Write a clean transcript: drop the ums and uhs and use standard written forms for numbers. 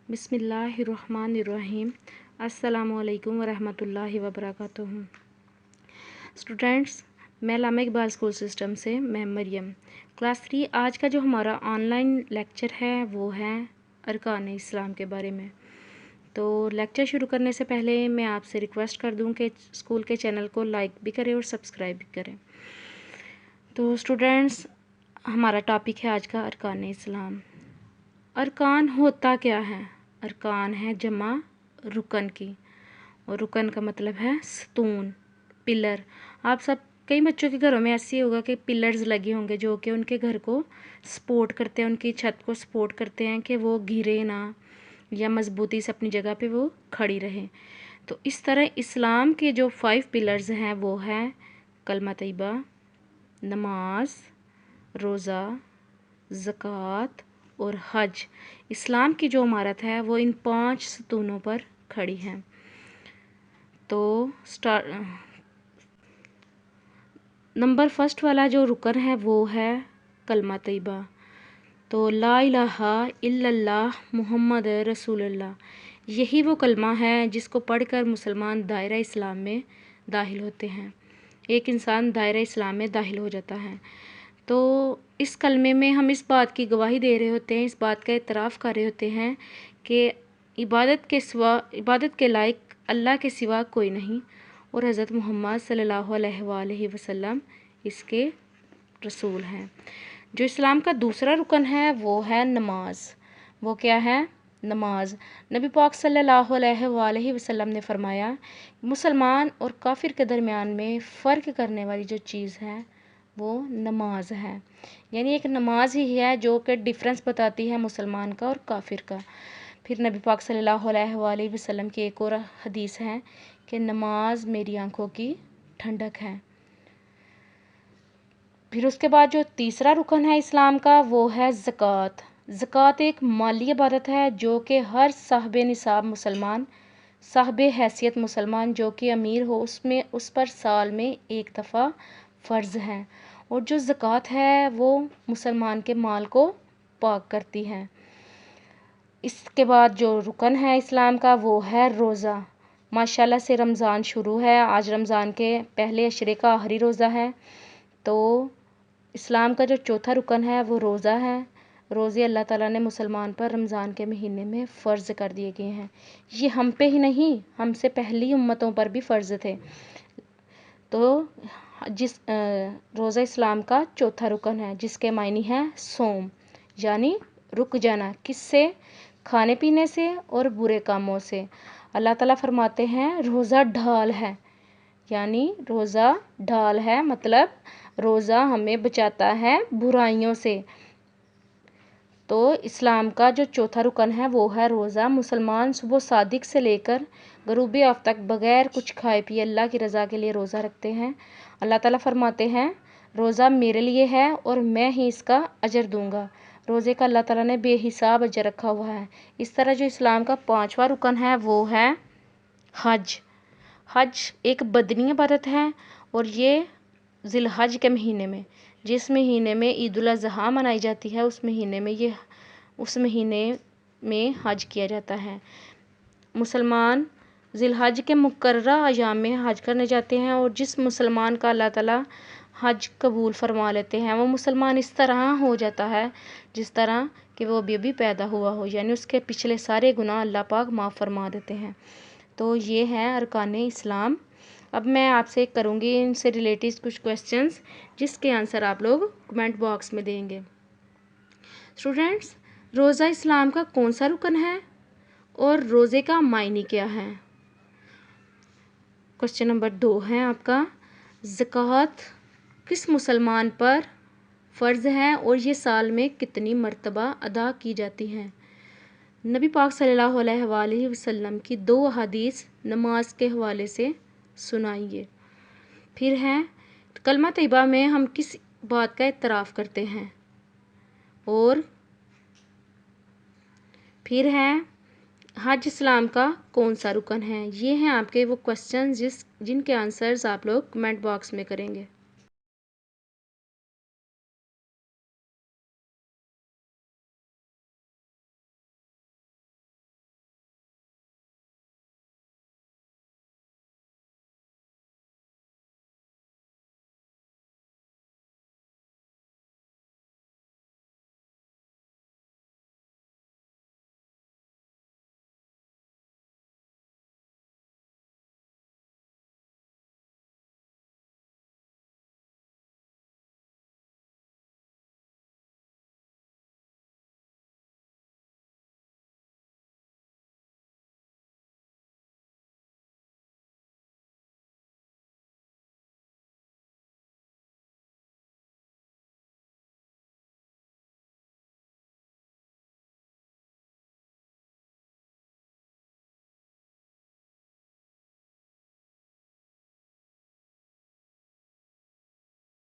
बिस्मिल्लाहिर्रहमानिर्रहीम। अस्सलामुअलैकुम वरहमतुल्लाहि वबरकातुहू। स्टूडेंट्स, मैं लामा इकबाल स्कूल सिस्टम से मैं मरियम, क्लास 3। आज का जो हमारा ऑनलाइन लेक्चर है वो है अरकान इस्लाम के बारे में। तो लेक्चर शुरू करने से पहले मैं आपसे रिक्वेस्ट कर दूं कि स्कूल के चैनल को लाइक भी करें और सब्सक्राइब भी करें। तो स्टूडेंट्स, हमारा टॉपिक है आज का अरकान इस्लाम। अरकान होता क्या है? अरकान है जमा रुकन की, और रुकन का मतलब है सतून, पिलर। आप सब कई बच्चों के घरों में ऐसे ही होगा कि पिलर्स लगे होंगे जो कि उनके घर को सपोर्ट करते हैं, उनकी छत को सपोर्ट करते हैं कि वो गिरे ना या मजबूती से अपनी जगह पे वो खड़ी रहे। तो इस तरह इस्लाम के जो 5 पिलर्स हैं वो हैं कलमा तैयबा, नमाज, रोज़ा, ज़कात और हज। इस्लाम की जो इमारत है वो इन 5 सतूनों पर खड़ी है। तो नंबर फर्स्ट वाला जो रुकन है वो है कलमा तैयबा। तो ला इलाहा इल्लल्लाह मुहम्मद रसूलुल्लाह, यही वो कलमा है जिसको पढ़कर मुसलमान दायरा इस्लाम में दाखिल होते हैं। एक इंसान दायरा इस्लाम में दाखिल हो जाता है। तो इस कलमे में हम इस बात की गवाही दे रहे होते हैं, इस बात का इतराफ़ कर रहे होते हैं कि इबादत के लायक अल्लाह के सिवा कोई नहीं, और हज़रत मोहम्मद सल्लल्लाहु अलैहि वसल्लम इसके रसूल हैं। जो इस्लाम का दूसरा रुकन है वो है नमाज। वो क्या है? नमाज। नबी पाक सल्लल्लाहु अलैहि वसल्लम ने फरमाया, मुसलमान और काफिर के दरमियान में फ़र्क करने वाली जो चीज़ है वो नमाज है। यानी एक नमाज ही है जो कि डिफरेंस बताती है मुसलमान का और काफिर का। फिर नबी पाक सल्लल्लाहु अलैहि वसल्लम की एक और हदीस है कि नमाज मेरी आंखों की ठंडक है। फिर उसके बाद जो तीसरा रुकन है इस्लाम का वो है ज़कात। ज़कात एक माली इबादत है जो कि हर साहिब निसाब मुसलमान, साहिब हैसियत मुसलमान जो कि अमीर हो उस पर साल में एक दफ़ा फ़र्ज़ है। और जो ज़कात है वो मुसलमान के माल को पाक करती है। इसके बाद जो रुकन है इस्लाम का वो है रोज़ा। माशाल्लाह से रमज़ान शुरू है, आज रमज़ान के पहले अशरे का आखिरी रोज़ा है। तो इस्लाम का जो चौथा रुकन है वो रोज़ा है। रोज़े अल्लाह ताला ने मुसलमान पर रमज़ान के महीने में फ़र्ज़ कर दिए गए हैं। ये हम पे ही नहीं, हमसे पहली उम्मतों पर भी फ़र्ज़ थे। तो रोज़ा इस्लाम का चौथा रुकन है जिसके मायने हैं सोम, यानी रुक जाना। किससे? खाने पीने से और बुरे कामों से। अल्लाह ताला फरमाते हैं रोज़ा ढाल है, यानी रोज़ा ढाल है मतलब रोज़ा हमें बचाता है बुराइयों से। तो इस्लाम का जो चौथा रुकन है वो है रोज़ा। मुसलमान सुबह सादिक से लेकर गरूब आफ्ताब तक बग़ैर कुछ खाए पिए अल्लाह की रज़ा के लिए रोज़ा रखते हैं। अल्लाह ताला फरमाते हैं रोज़ा मेरे लिए है और मैं ही इसका अजर दूंगा। रोज़े का अल्लाह ताला ने बेहिसाब अजर रखा हुआ है। इस तरह जो इस्लाम का 5वां रुकन है वो है हज। हज एक बदनी इबादत है और ये ज़िलहज के महीने में, जिस महीने में ईद उल अज़हा मनाई जाती है उस महीने में हज किया जाता है। मुसलमान ज़िलहज के मुकर्ररा अयाम में हज करने जाते हैं, और जिस मुसलमान का अल्लाह ताला हज कबूल फरमा लेते हैं वो मुसलमान इस तरह हो जाता है जिस तरह कि वो अभी पैदा हुआ हो, यानी उसके पिछले सारे गुनाह अल्लाह पाक माफ़ फरमा देते हैं। तो ये है अरकान इस्लाम। अब मैं आपसे करूँगी इनसे रिलेटेड कुछ क्वेश्चंस जिसके आंसर आप लोग कमेंट बॉक्स में देंगे। स्टूडेंट्स, रोज़ा इस्लाम का कौन सा रुकन है और रोज़े का मायने क्या है? क्वेश्चन नंबर 2 है आपका, ज़कात किस मुसलमान पर फ़र्ज़ है और ये साल में कितनी मर्तबा अदा की जाती है? नबी पाक सल्लल्लाहु अलैहि वसल्लम की 2 हदीस नमाज के हवाले से सुनाइए। फिर है कलमा तैयबा में हम किस बात का इतराफ़ करते हैं? और फिर है हज इस्लाम का कौन सा रुकन है? ये हैं आपके वो क्वेश्चन जिनके आंसर्स आप लोग कमेंट बॉक्स में करेंगे।